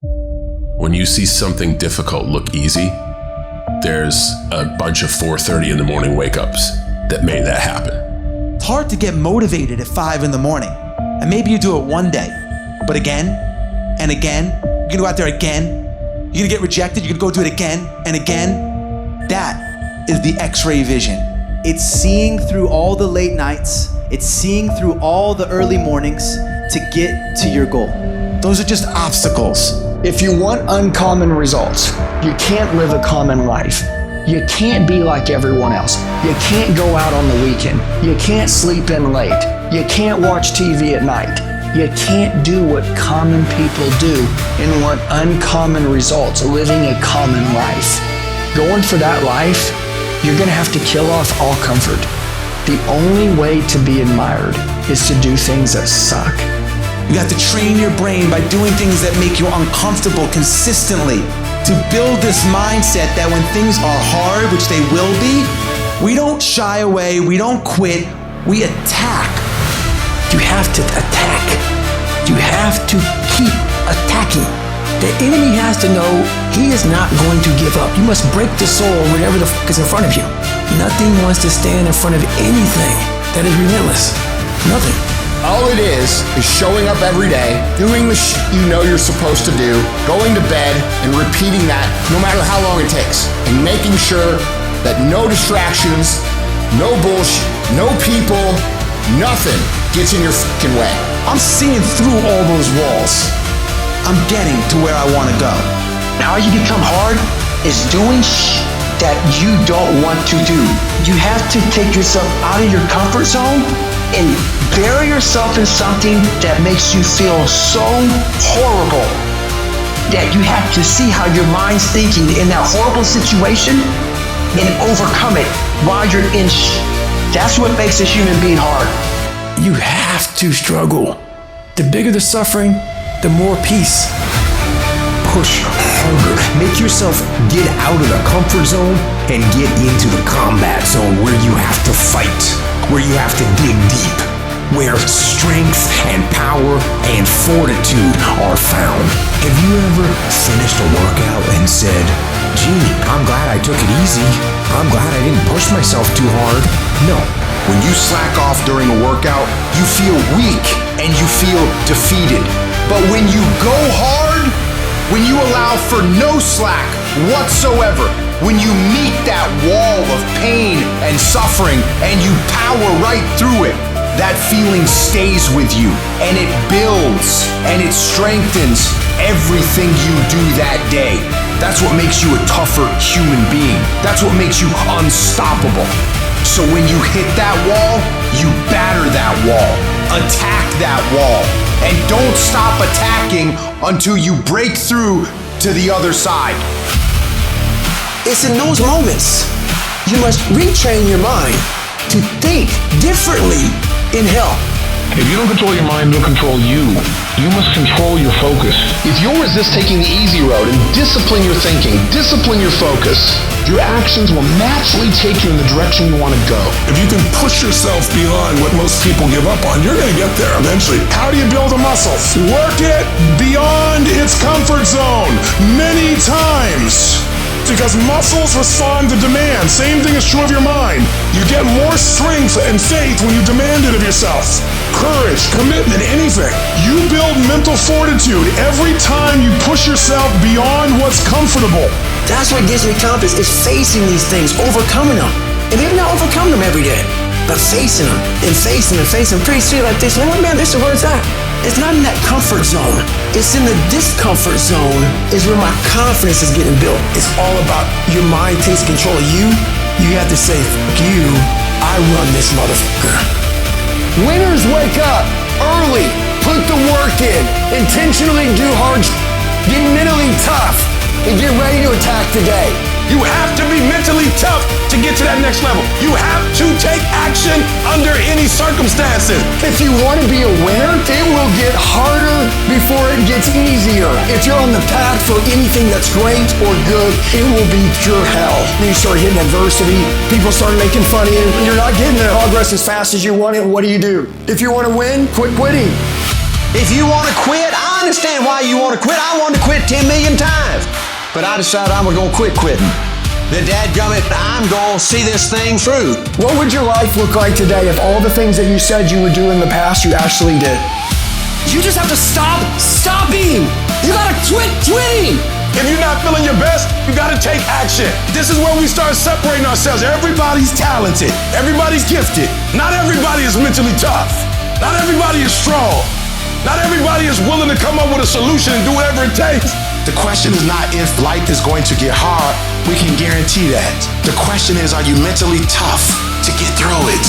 When you see something difficult look easy, there's a bunch of 4:30 in the morning wake-ups that made that happen. It's hard to get motivated at 5 in the morning. And maybe you do it one day, but again and again, you're gonna go out there again, you're gonna get rejected, you're gonna go do it again and again. That is the X-ray vision. It's seeing through all the late nights, it's seeing through all the early mornings to get to your goal. Those are just obstacles. If you want uncommon results, you can't live a common life. You can't be like everyone else. You can't go out on the weekend. You can't sleep in late. You can't watch TV at night. You can't do what common people do and want uncommon results, living a common life. Going for that life, you're gonna have to kill off all comfort. The only way to be admired is to do things that suck. You have to train your brain by doing things that make you uncomfortable consistently to build this mindset that when things are hard, which they will be, we don't shy away, we don't quit, we attack. You have to attack. You have to keep attacking. The enemy has to know he is not going to give up. You must break the soul whatever the fuck is in front of you. Nothing wants to stand in front of anything that is relentless. Nothing. All it is showing up every day, doing the you know you're supposed to do, going to bed and repeating that no matter how long it takes, and making sure that no distractions, no bullshit, no people, nothing gets in your fucking way. I'm seeing through all those walls. I'm getting to where I want to go. How you become hard is doing that you don't want to do. You have to take yourself out of your comfort zone and bury yourself in something that makes you feel so horrible that you have to see how your mind's thinking in that horrible situation and overcome it while you're in That's what makes a human being hard. You have to struggle. The bigger the suffering, the more peace. Push harder. Make yourself get out of the comfort zone and get into the combat zone where you have to fight, where you have to dig deep, where strength and power and fortitude are found. Have you ever finished a workout and said, gee, I'm glad I took it easy. I'm glad I didn't push myself too hard? No. When you slack off during a workout, you feel weak and you feel defeated. But when you go hard, when you allow for no slack whatsoever, when you meet that wall of pain and suffering and you power right through it, that feeling stays with you and it builds and it strengthens everything you do that day. That's what makes you a tougher human being. That's what makes you unstoppable. So when you hit that wall, you batter that wall, attack that wall, and don't stop attacking until you break through to the other side. It's in those moments you must retrain your mind to think differently in hell. If you don't control your mind, it'll control you. You must control your focus. If you'll resist taking the easy road and discipline your thinking, discipline your focus, Your actions will naturally take you in the direction you want to go. If you can push yourself beyond what most people give up on, you're going to get there eventually. How do you build a muscle? Work it beyond its comfort zone many times. Because muscles respond to demand. Same thing is true of your mind. You get more strength and faith when you demand it of yourself. Courage, commitment, anything. You build mental fortitude every time you push yourself beyond what's comfortable. That's what gives me confidence, is facing these things, overcoming them. And maybe not overcoming them every day, but facing them and facing them and facing them. Pretty soon like this, you know what, man, this is where it's at. It's not in that comfort zone. It's in the discomfort zone is where my confidence is getting built. It's all about your mind takes control of you. You have to say, fuck you, I run this motherfucker. Winners wake up early, put the work in, intentionally do hard, get mentally tough, and get ready to attack today. You have to be mentally tough to get to that next level. You have to take action under any circumstances. If you want to be a winner, it will get harder before it gets easier. If you're on the path for anything that's great or good, it will be pure hell. Then you start hitting adversity, people start making fun of you, and you're not getting the progress as fast as you want it. What do? If you want to win, quit quitting. If you want to quit, I understand why you want to quit. I wanted to quit 10 million times. But I decided I'm going to quit quitting. The dadgummit, I'm going to see this thing through. What would your life look like today if all the things that you said you would do in the past you actually did? You just have to stop stopping. You gotta quit quitting. If you're not feeling your best, you gotta take action. This is where we start separating ourselves. Everybody's talented. Everybody's gifted. Not everybody is mentally tough. Not everybody is strong. Not everybody is willing to come up with a solution and do whatever it takes. The question is not if life is going to get hard. We can guarantee that. The question is, are you mentally tough to get through it?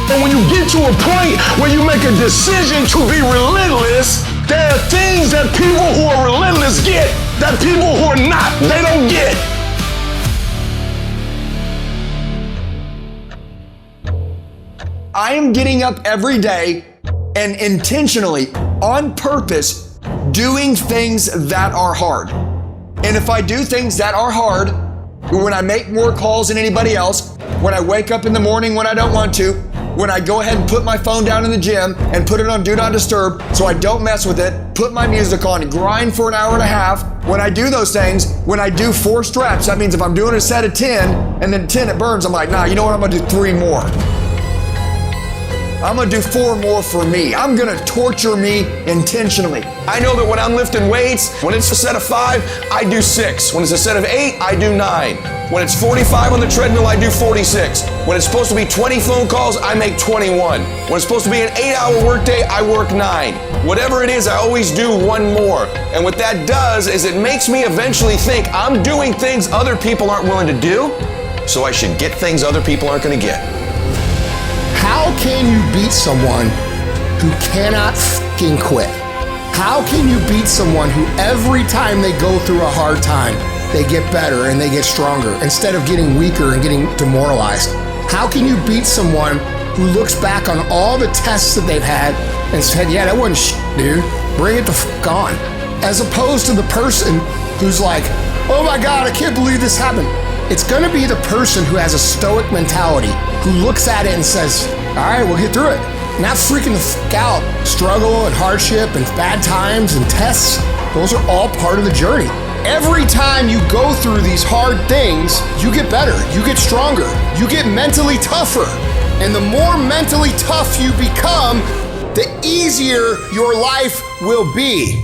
And when you get to a point where you make a decision to be relentless, there are things that people who are relentless get that people who are not, they don't get. I am getting up every day and intentionally, on purpose, doing things that are hard. And if I do things that are hard, when I make more calls than anybody else, when I wake up in the morning when I don't want to, when I go ahead and put my phone down in the gym and put it on Do Not Disturb so I don't mess with it, put my music on, grind for an hour and a half, when I do those things, when I do 4 reps, that means if I'm doing a set of 10 and then 10 it burns, I'm like, nah, you know what, I'm gonna do 3 more. I'm gonna do 4 more for me. I'm gonna torture me intentionally. I know that when I'm lifting weights, when it's a set of 5, I do 6. When it's a set of 8, I do 9. When it's 45 on the treadmill, I do 46. When it's supposed to be 20 phone calls, I make 21. When it's supposed to be an 8-hour workday, I work 9. Whatever it is, I always do 1 more. And what that does is it makes me eventually think I'm doing things other people aren't willing to do, so I should get things other people aren't gonna get. How can you beat someone who cannot fucking quit? How can you beat someone who every time they go through a hard time, they get better and they get stronger instead of getting weaker and getting demoralized? How can you beat someone who looks back on all the tests that they've had and said, yeah, that wasn't dude, bring it the fuck on? As opposed to the person who's like, oh my God, I can't believe this happened. It's gonna be the person who has a stoic mentality, who looks at it and says, all right, we'll get through it. Not freaking the fuck out. Struggle and hardship and bad times and tests, those are all part of the journey. Every time you go through these hard things, you get better, you get stronger, you get mentally tougher. And the more mentally tough you become, the easier your life will be.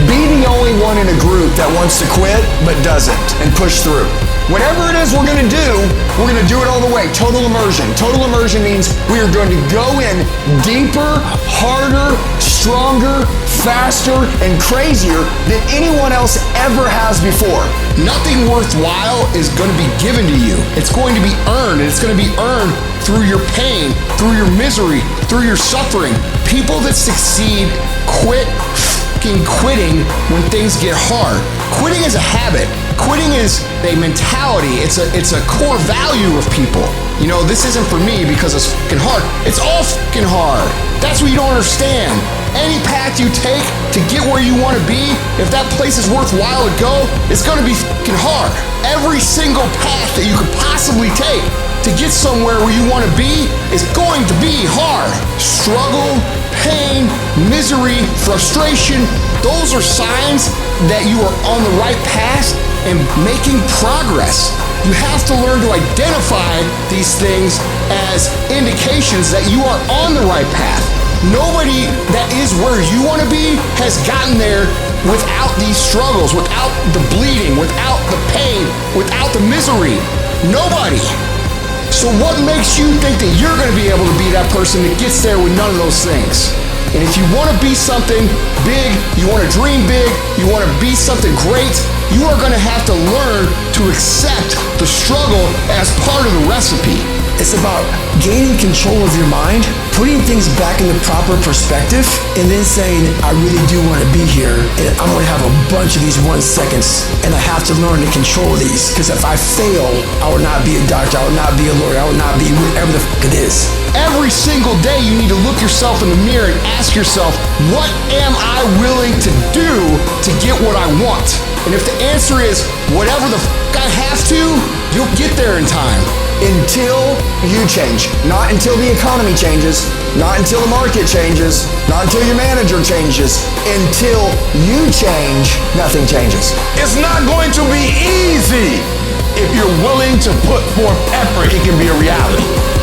Be the only one in a group that wants to quit but doesn't and push through. Whatever it is we're gonna do it all the way. Total immersion. Total immersion means we are going to go in deeper, harder, stronger, faster, and crazier than anyone else ever has before. Nothing worthwhile is going to be given to you. It's going to be earned, and it's going to be earned through your pain, through your misery, through your suffering. People that succeed quit quitting when things get hard. Quitting is a habit. Quitting is a mentality. It's a core value of people. You know, this isn't for me because it's fucking hard. It's all fucking hard. That's what you don't understand. Any path you take to get where you want to be, if that place is worthwhile to go, it's going to be fucking hard. Every single path that you could possibly take to get somewhere where you want to be is going to be hard. Struggle, pain, misery, frustration, those are signs that you are on the right path and making progress. You have to learn to identify these things as indications that you are on the right path. Nobody that is where you want to be has gotten there without these struggles, without the bleeding, without the pain, without the misery. Nobody. So what makes you think that you're going to be able to be that person that gets there with none of those things? And if you want to be something big, you want to dream big, you want to be something great, you are going to have to learn to accept the struggle as part of the recipe. It's about gaining control of your mind, putting things back in the proper perspective, and then saying, I really do want to be here, and I'm going to have a bunch of these 1 seconds, and I have to learn to control these, because if I fail, I will not be a doctor, I will not be a lawyer, I will not be whatever the fuck it is. Every single day you need to look yourself in the mirror and ask yourself, what am I willing to do to get what I want? And if the answer is, whatever the fuck I have to, you'll get there in time. until you change. Not until the economy changes, not until the market changes, not until your manager changes. Until you change, nothing changes. It's not going to be easy. If you're willing to put forth effort, it can be a reality.